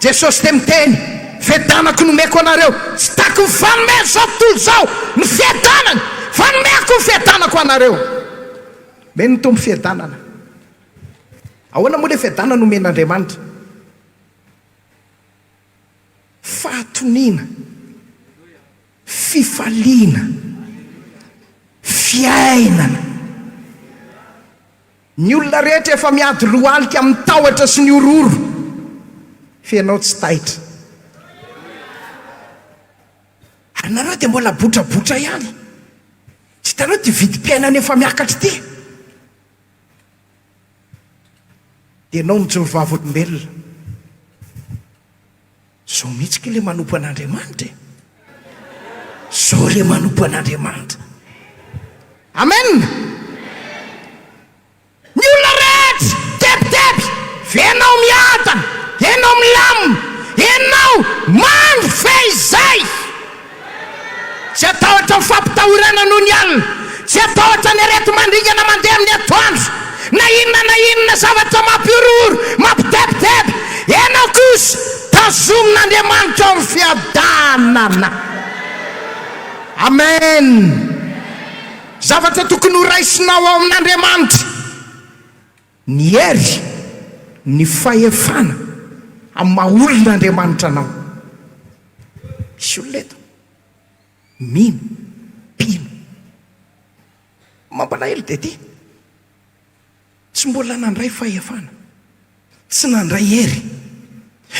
Jesosy te miteny fiadanako nomeko anareo tsy taky ny fanome zao tontolo zao ny fiadanany fanomeko ny fiadanako anareo me ny tombo fiadanana ahoana moa le fiadanana nomen'Andriamanitra fahatoniana fifaliana fiainana ny olona rehetra efa miady lohalika amin'ny tahotra sy ny ororo fianao tsy tahitra ary nareo dia mbola botrabotra ihany tsy hitanao ty vidim-piainana efa miakatra ity dia ianao mijoro vavolombelona zao mihitsika le manompo an'Andriamanitra zao le manompo an'Andriamanitra amen ny olona rehetra tepitepy venao miadana enao milamina ianao mandro fehizay tsy atahotra mifampitahorana noho ny alina, tsy atahotra ny arety mandringana mandeha amin'ny atoandro na inona zavatra mampiorooro mampitepitepy. Ianao kosa tazomin'Andriamanitra amin'ny fiadanana. Amen. Zavatra tokony ho raisinao ao amin'Andriamanitra: ny hery, ny fahefana amin'ny maha-olon'Andriamanitra anao. Misy olona eto mino mpino mampalahelo dia ty tsy mbola nandray fahefana, tsy nandray hery.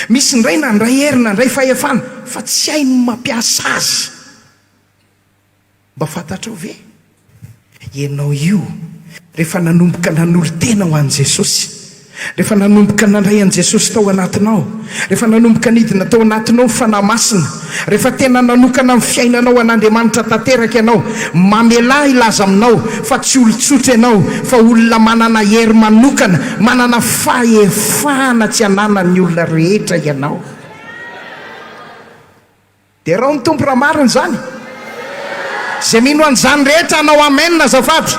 Misy ndray nandray hery, nandray fahefana, fa tsy hainy mampiasa azy. Mba fantatrao ve ianao io rehefa nanomboka nanolo tena ho an'i Jesosy, rehefa nanomboka nandray an'i Jesosy tao anatinao, rehefa nanomboka nidina tao anatinao fanahy masina, rehefa tena nanokana amin'ny fiainanao an'Andriamanitra tanteraka ianao, mamelahy ilaza aminao fa tsy olon-tsotra ianao, fa olona manana hery manokana, manana fahefana tsy ananan'ny olona rehetra ianao. Dia raha ny tompo raha marina zany, zay mino an'izany rehetra anao amen azafady.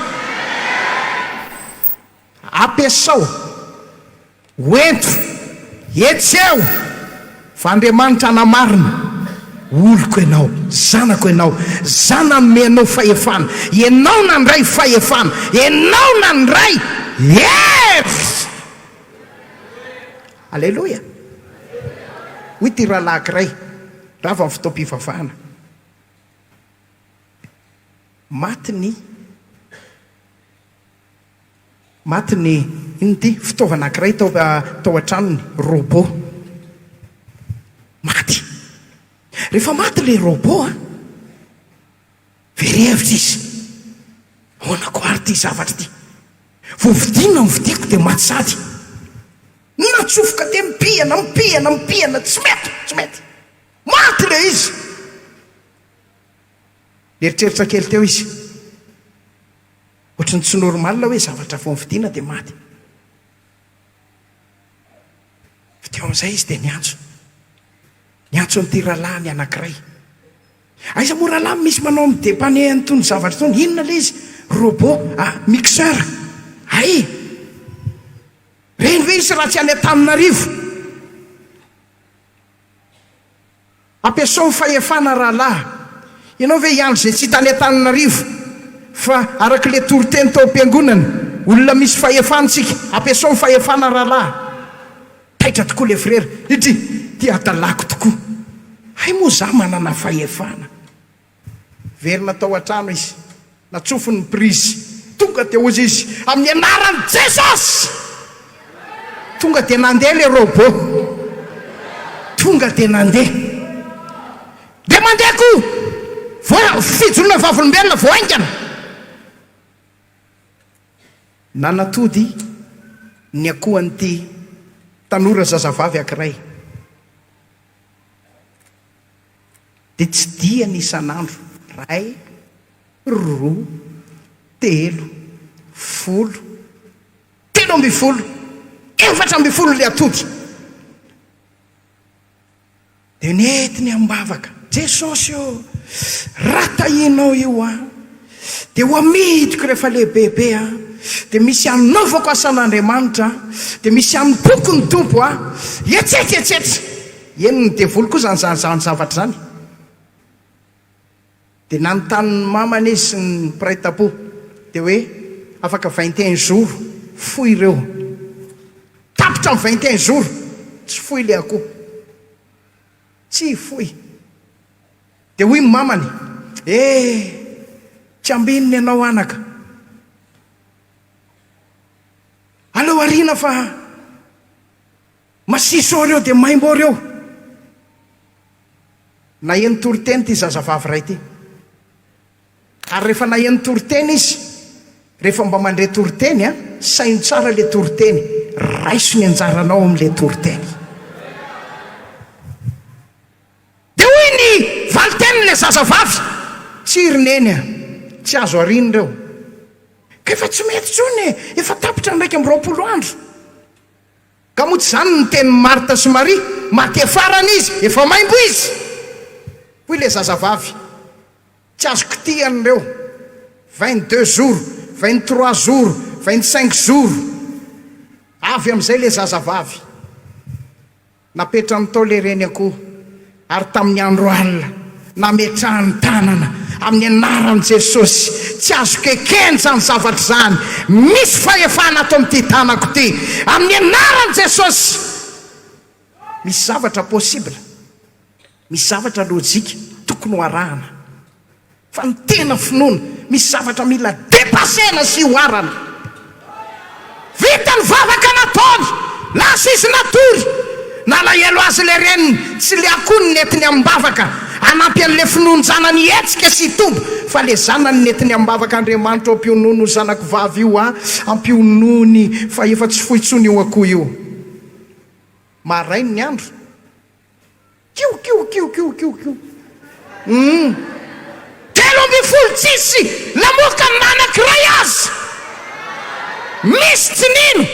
Ampiasao, hoento, etseo fa Andriamanitra namarina oloko ianao, zanako ianao, zana menao fahefana, ianao nandray fahefana, ianao nandray hery. Alleloia. Hoy ty rahalahy ankiray rava amin'ny fotoam-pivavahana, matiny ino ty fitaovana ankiray tao an-tranony, robot maty. Rehefa maty le robot very hevitra izy, honako ary ty zavatra ty, vovidina mividiko dia maty sady. Natsofoka dia mipihana tsy mety maty le izy. Eritreritra kely teo izy, ohatrany tsy normalina hoe zavatra vao mividina dia maty. Fa teo amin'izay izy dia niantso nyty rahalahy anankiray. Aiza moa rahalahy misy manao midepane an'itony zavatra itony? Inona le izy? Robot mixeur. Ay, reny ve izy raha tsy any Antananarivo? Ampiasao fahefana rahalahy. Ianao ve iandro zay tsy hitany Antananarivo fa araka le toriteny tao am-piangonana, olona misy fahefantsika, ampiasao fahefana rahalahy. Taitra tokoa le frera, ty adalako tokoa. Hay moa za manana fahefana. Verina tao an-trano izy, natsofony prizy, tonga dia ozy izy amin'ny anaran'i Jesosy. Tonga dia nandeha le robot, tonga dia nandeha. Dia mandeha koa fijorona vavolombelona voaingana. Nanatody ny akohan'ity tanora zazavavy ankiray, dia tsy dia ny isan'andro, 1, 2, 3, 10, 12, 14 le atody. Dia netiny ambavaka, Jesosy o, raha tahinao io dia ho amidiko rehefa lehibebe dia misy anaovako asan'Andriamanitra, dia misy anipoko ny tompo etsetsa. Enony devoly koa zany zavatra zany. Dia nanontany ny mamany izy sy ny mpiray tam-po, dia hoe afaka 21 jours foy ireo. Tapitra amin'ny 21 jours tsy foy le akoho, tsy foy. Dia hoy ny mamany, tsy ambininy ianao anaka, aleo arina fa masiso reo dia maimbo reo. Naheno toriteny ty zazavavy ray ty, ary rehefa naheno toriteny izy, rehefa mba mandre toriteny saino tsara le toriteny, raiso ny anjaranao amin'le toriteny. Dia hoy ny valiteniny le zazavavy, tsy rineny tsy azo ariny reo, ka efa tsy mety tsony, efa tapitra ndraiky amin'ny 20 andro. ka moa tsy zany ny teny Marta sy Maria, maty farana izy efa maimbo izy. Hoy le zazavavy, tsy azoko tiany reo 22 jours 23 jours 25 jours. Avy amin'izay le zazavavy napetrany tao le reny akoho, ary tamin'ny andro alina nametrahany tanana amin'ny anaran'i Jesosy. Tsy azo kekeny zany zavatra zany, misy fahefana ato amin'ity tanako ty amin'ny anaran'i Jesosy. Misy zavatra possible, misy zavatra lojika tokony ho arahana, fa ny tena finoana misy zavatra mila dépasena sy hoarana. Vita ny vavaka nataony, lasa izy natory, nalahelo azy le reniny, tsy le akoho ny netiny ambavaka anampy an'le finoany zanany etsika sy tombo, fa le zanany netiny ambavaka Andriamanitra ampionono zanako vavy io ampionony, fa efa tsy foitsony io akoho io. Marainy ny andro, kiu kiu kiu kiu kiu kiu 13 tsisy lamoka nanankiray azy. Misy tsinino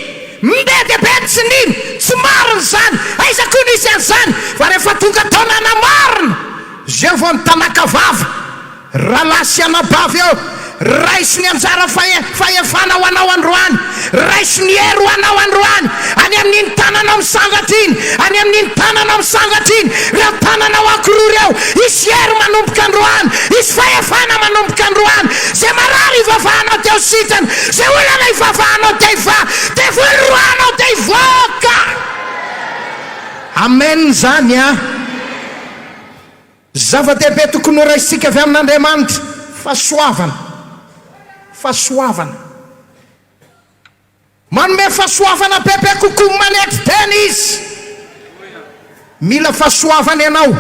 mbedebedy tsinino tsy marina zany, aizako nisy an'izany, fa rehefa tonga taona namarina zay vao nitanaka vava ralasy anabavy eo, raisy ny anjara fahefana ho anao androany, raisy ny hery ho anao androany, any amin'iny tananao misangatra iny, any amin'iny tananao misangatra iny, reo tananao ankiroa reo, isy hery manomboka androany, isy fahefana manomboka androany. Zay marary ivavahanao teo sitany, zay olana ivavahanao te iva, te voaroanao te ivoaka. Amen zany a. Zava-dehibe tokony ho raisitsika avy amin'Andriamanitra, fahasoavana. Fahasoavana, manome fahasoavana bebe kokoa manety teny izy. Mila fahasoavana ianao,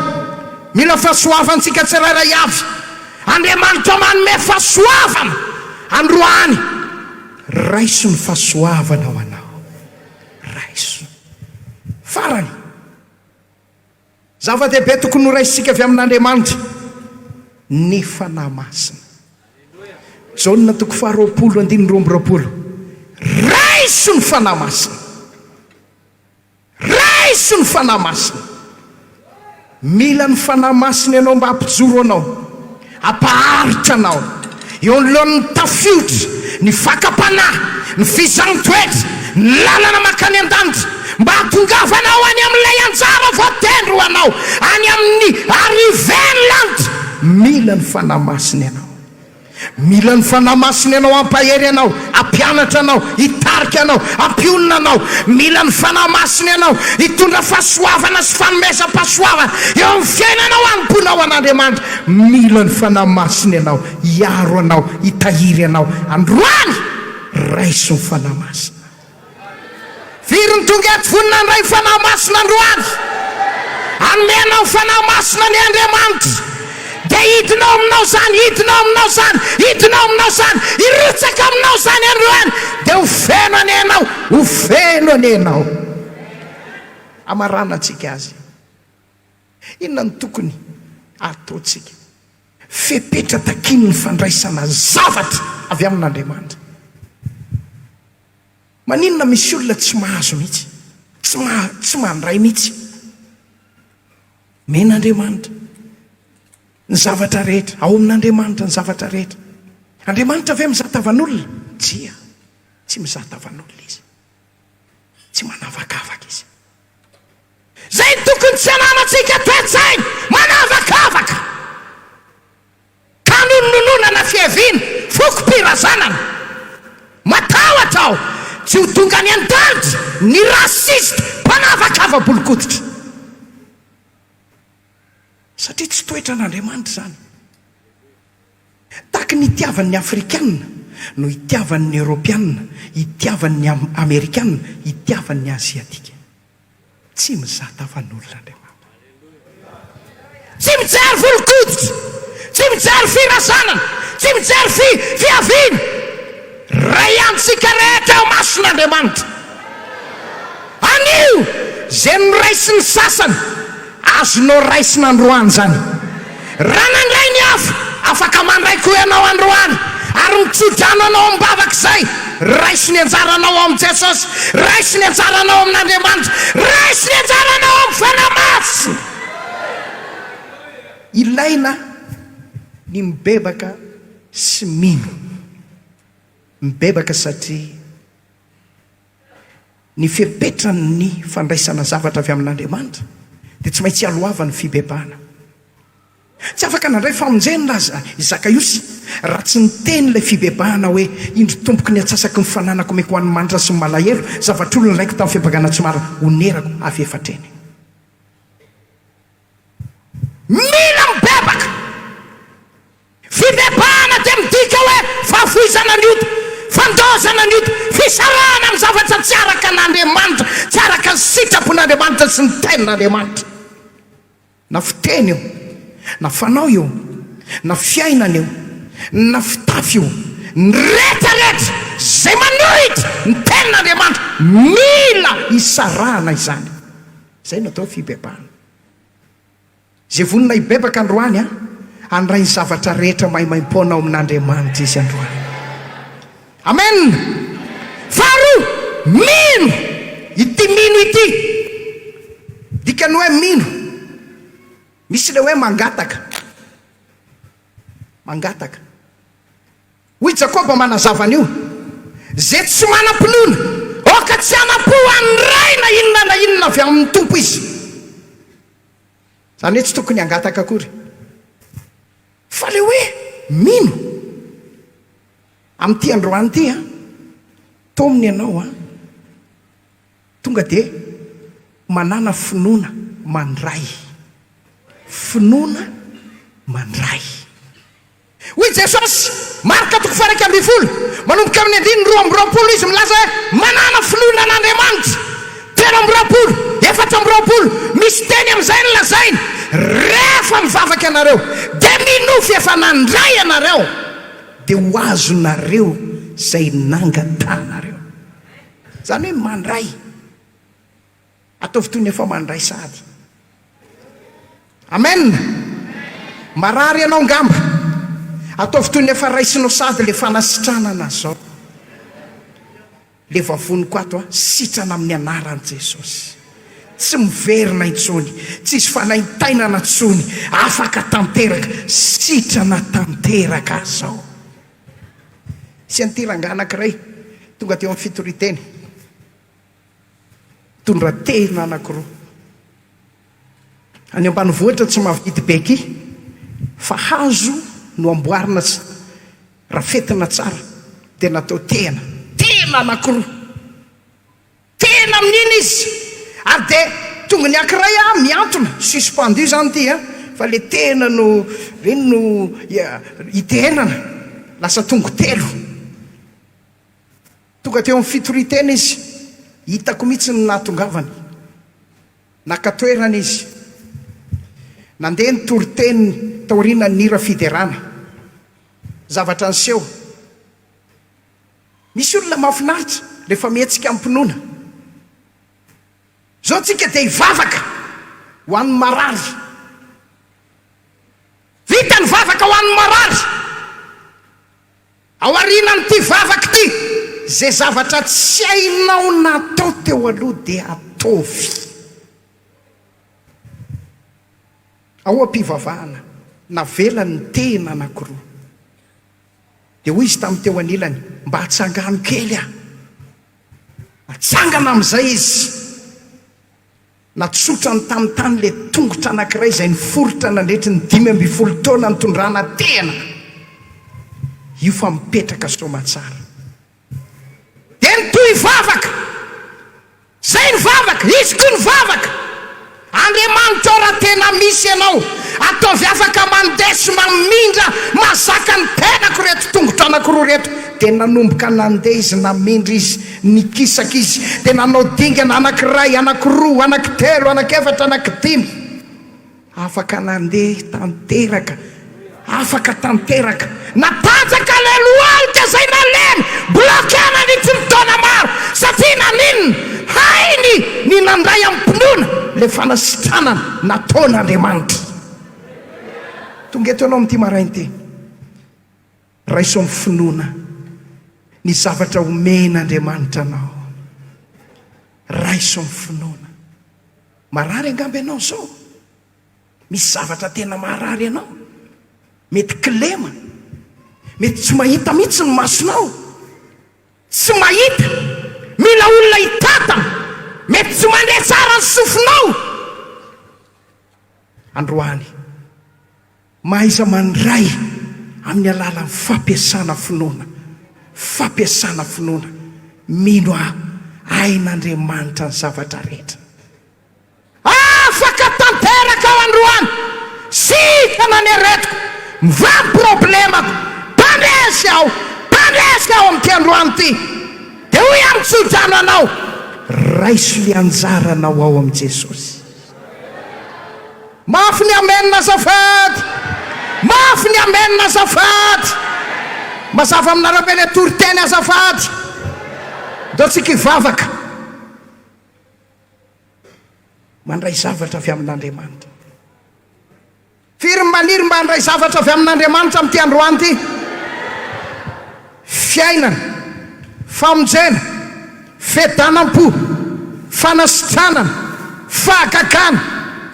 mila fahasoavantsika tsirairay avy. Andriamanitra manome fahasoavana androany, raiso ny fahasoavana ho anao, raiso farany. Zava-dehibe tokony ho raisitsika avy amin'Andriamanitra, ny fanahy masina. Jaona toko 20:20, raiso ny fanahy masina, raiso ny fanahy masina. Mila ny fanahy masina ianao mba hampijoro anao, hampaharitra anao eo anoloan'ny tafiotra, ny fakapanahy, ny fizantoetra, ny lalana makany an-danitra, mba hatongavanao any amin'ilay anjara voatendro anao, any amin'ny arriveny lanitra. Mila ny fanahy masina ianao, mila ny fanahy masina ianao, hampahery anao, hampianatra anao, hitarika anao, hampionona anao. Mila ny fanahy masina ianao, hitondra fahasoavana sy fanomezam-pahasoavana eo amin'ny fiainanao, amponao an'Andriamanitra. Mila ny fanahy masina ianao, hiaro anao, hitahiry anao androany, raiso ny fanahy masina. Firy ny tonga eto vonina andray ny fanahy masina androany, anomenao fanahy masina ny Andriamanitra. Dia hidinao aminao zany, hidinao aminao zany, hidinao aminao zany, irotsaka aminao zany androany, dia ho feno any ianao, ho feno any ianao. Amarana antsika azy, inona ny tokony ataontsika? Fepetra takiny ny fandraisana zavatra avy amin'Andriamanitra. Maninona misy olona tsy mahazo mihitsy, tsy mandray mihitsy? Men'Andriamanitra ny zavatra rehetra, ao amin'Andriamanitra ny zavatra rehetra. Andriamanitra ve mizaha tavan'olona? Tsia, tsy mizaha tavan'olona izy, tsy manavakavaka izy. Zay tokony tsy ananantsika toetr'izay, manavakavaka, kanonononana fiaviana, fokom-pirazanana, matahotra aho, tsy ho tonga ny an-danitra, ny rasista, mpanavakava-bolokoditra. Satria tsy toetra n'Andriamanitra zany. Taky ny itiavan'ny Afrikanina no itiavan'ny Europianina, itiavan'ny Amerikanina, itiavan'ny Asiatika. Tsy mizaha tavan'olona Andriamanitra, tsy mijery volokoditra, tsy mijery firazanana, tsy mijery fiaviana. Ray antsika rehetra ao mason'Andriamanitra. Anio zay noraisy ny sasany, azonao raisina androany zany. Raha nandray ny hafa, afaka mandray koa ianao androany, ary mitsodrano anao ambavaka izay. raisy ny anjaranao amin'ny Jesosy, raisy ny anjaranao amin'Andriamanitra, raisy ny anjaranao amin'ny fanamasina. Ilaina ny mibebaka sy mino. Mibebaka satria ny fipetrany fandraisana zavatra avy amin'Andriamanitra dia tsy maintsy aloava ny fibebahana. Tsy afaka nandray famonjena Zakaiosy raha tsy niteny ilay fibebahana hoe indro tompoky ny atsasaky ny fananako meko ho an'ny manitra sy ny malahelo, zavatr'olona raiko tamin'ny fiambagana tsy mara onerako avy efatreny. Mila mibebaka. Fibebahana dia midika hoe fahafoizana ny ota, fandozana ny ota, fisarana amin'ny zavatra tsy araka an'Andriamanitra, tsy araka ny sitrapon'Andriamanitra sy ny tenin'Andriamanitra. Na fiteny io, na fanao io, na fiainana io, na fitafy io, ny rehetrarehetra zay manohitra ny tenin'Andriamanitra mila isarahana izany. Zay no atao fibebahana. Zay vonona hibebaka androany andray ny zavatra rehetra maimaim-poana ao amin'Andriamanitra izy androany. Amen. Faharoa, mino. Ity mino ity dikany hoe mino. Misy le hoe mangataka. Mangataka. Hoy Jakoba manazava an'io, zay tsy manam-pinoana oka tsy hanapo an'iray na inona avy amin'ny tompo izy. Zany hoe tsy tokony hangataka akory. Fa le hoe mino amin'ity androany ity tomony ianao tonga dia manana finoana mandray. Finoana mandray. Hoy Jesosy marika 7:20 manomboka amin'ny 9:20 izy milaza hoe manana finoana an'Andriamanitra. 3:20 misy teny amin'izay ny lazainy, rehefa mivavaka ianareo dia minofy efa nandray ianareo dia ho azonareo izay nangatanareo. Zany hoe mandray. Ataovy toy ny efa mandray sady. Amen. Marary ianao ngamba, ataovy toy ny efa raisinao sady le fanasitranana zao. Le vavoniko ato sitrana amin'ny anaran'i Jesosy. Tsy miverina intsony, tsisy fanaintainana intsony, afaka tanteraka, sitrana tanteraka zao. Sy antiranga anankiray tonga teo amin'ny fitoriteny, tondra tena anankiroa. Any ambanivohitra tsy mavidy beky, fa hazo no amboarina rafetina tsara dia natao tena anankiroa. Tena amin'iny izy. Ary dia tonga ny ankiray miantona, suspendu zany ity fa le tena no itenana, lasa tongo telo. Tonga teo amin'ny fitoritena izy, hitako mihitsy ny nahatongavany, nakatoerana izy. Nandeha ny Toriteny taoriana ny nira fiderana, zavatra niseho. Misy olona mahafinaritra rehefa mihetsika ampinoana. Zao tsika dia hivavaka ho an'ny marary. Vita ny vavaka ho an'ny marary. Ao aorianan'ity vavaka ity, zay zavatra tsy hainao natao teo aloha dia ataovy. Ao am-pivavahana navela ny tena anankiroa. Dia hoy izy tamin'ny teo anilany, mba hatsangano kely hatsangana amin'izay izy. Natsotra ny tamin'ny tany le tongotra anankiray izay niforotra nandretry ny 15 taona nitondrana tena. Io fa mipetraka somatsara. Dia nitoy vavaka. Zay ny vavaka, izy koa ny vavaka. Andriamanitra raha tena misy ianao, ataovy afaka mandeha sy mamindra mazaka ny tenako reto tongotra anankiroa reto. Dia nanomboka nandeha izy, namindra izy, nikisaka izy, dia nanao dingana anankiray, anankiroa, anankitelo, anakefatra, anankidimy. Afaka nandeha tanteraka, afaka tanteraka. Natanjaka le lohalika zay nalemy, blokena nitry ny taona maro, satria naninona hainy ny nandray ampinoana le fanasitranana nataon'Andriamanitra. Tonga eto ianao amin'ity maraina ity, raiso amin'ny finoana ny zavatra omen'Andriamanitra anao. Raiso ny finoana. Marary angamby ianao zao. Misy zavatra tena marary ianao. Mety kilema. Mety tsy mahita mihitsy ny masonao. Tsy mahita. Mila olona hitatana. Mety tsy mandeha tsara ny sofinao. Androany, mahaiza mandray amin'ny alalan'ny fampiasana finoana. Fampiasana finoana. Mino ain'Andriamanitra ny zavatra rehetra. Afaka tanteraka ao androany. Sikana ny aretiko. Mivady problemako. Pandresy aho. Pandresy aho amin'ity androany ity. Dia hoy amin'ny tsodrano anao. Raiso ny anjaranao ao amin'i Jesosy. Mafy ny amenina azafady. Mafy ny amenina azafady. Mazava aminareo be le Toriteny azafady. Dao tsika hivavaka. Mandray zavatra avy amin'Andriamanitra. Firy maniry mba handray zavatra avy amin'Andriamanitra amin'ity androany ity? Fiainana, famonjena, fiadanam-po, fanasitranana, fahagagana,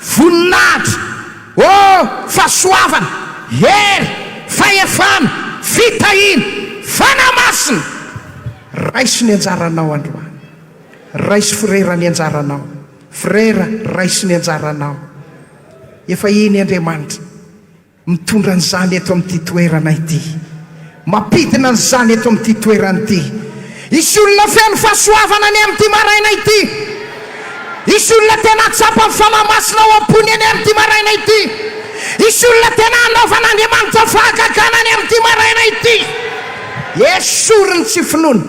voninahitra, fahasoavana, hery, fahefana, fitahina, fanamasina. Raiso ny anjaranao androany. Raiso frera ny anjaranao. Frera, raiso ny anjaranao. Efa iny Andriamanitra mitondra an'izany eto amin'ity toerana ity. Mampidina an'izany eto amin'ity toerana ity. Isy olona feno fahasoavana any amin'ity maraina ity. Isy olona tena tsapa ny fanamasina ao am-pony any amin'ity maraina ity. Isy olona tena anaovan'Andriamanitra fahagagana any amin'ity maraina ity. Esoriny tsy finoana.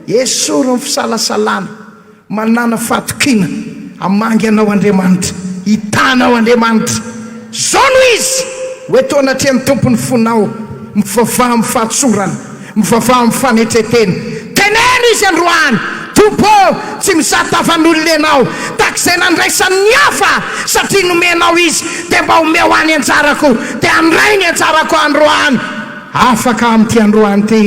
Esoriny fisalasalana. Manana fahatokina. Amangy anao Andriamanitra. Hitanao Andriamanitra. Zao no izy. Hoe toanatrehan'ny tompony fonao. Mivavaha amin'ny fahatsorana. Mivavaha amin'ny fanetreteny. Teneno izy androany. Tompo, tsy misatavan'olona ianao. Takizay nandraisan'ny ny hafa. Satria nomenao izy. Dia mba omeo any anjarako. Dia andray ny anjarako androany. Afaka amin'ity androany ty.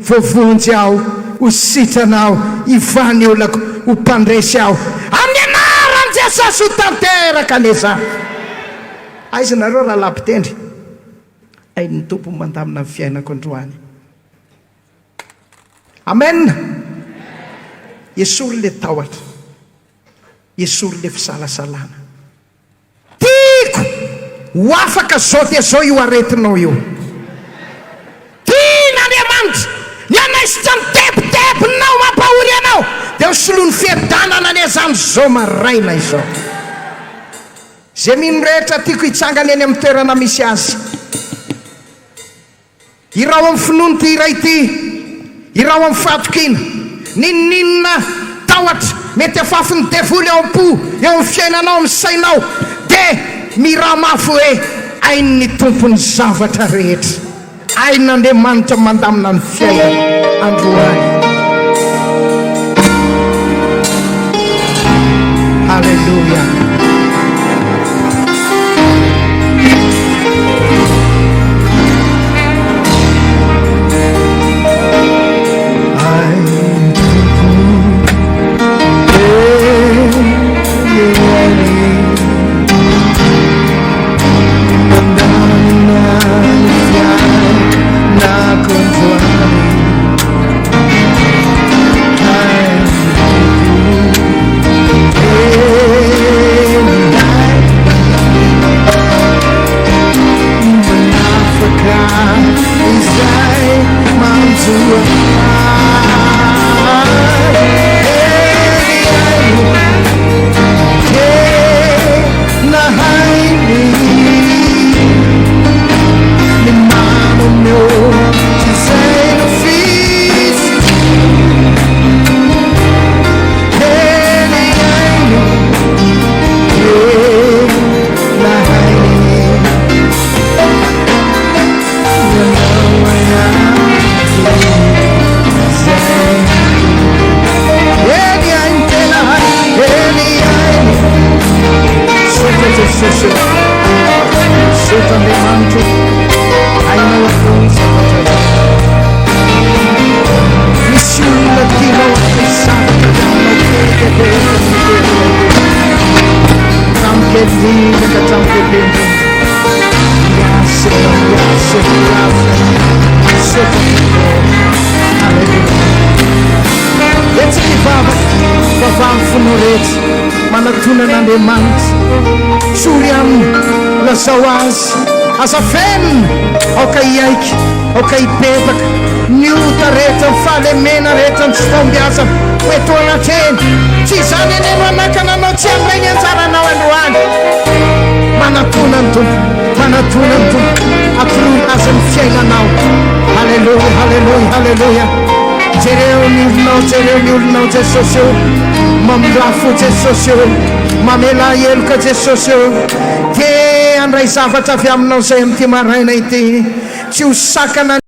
Voavonjy aho. Ho sitranao. Ivany olako. Ho mpandresy aho. Amin'ny anaran'i Jesosy ho tanteraka neza. Aiza nareo raha lampitendry. Ain'ny tompo mandamina ny fiainako androany. Amen. Esory le tahotra. Esory le fisalasalana. Tiako ho afaka zao dia zao io aretinao io. Tian'Andriamanitra ny anaisitra ny tepitepinao mampahory anao. Dia hosoloany fiadanana any azany zao maraina izao. Zay mino rehetra tiako hitsangany eny amin'ny toerana misy azy. Irao amin'ny finoana ty iray ty. Irao amin'ny fahatokina. Ninninna tahotra mety afafin'ny devoly eo am-po, eo amin'ny fiainanao, amin'ny sainao. Dia miramafy hoe ain'ny tompony zavatra rehetra. Ain'Andriamanitra mandamina ny fiainana androany. Hallelujah. tonan'Andriamanitra sory aminy lazao azy azafenina aoka iaiky aoka ipetaka ny ota rehetra ny fahalemena rehetra ny tsy fombiaza hoeto anatreny tsy zany eneno anakananao tsy aminay ny anjaranao androany manatonany tompo manatonany tompo ampirony azy ny fiainanao halleloia halleloia halleloia jereo ny olonao jesosy eo mamilafo jesosy eo mamela eloka jesosy eo te andray zavatra avy aminao zay am'ty maraina ity tsy ho sakana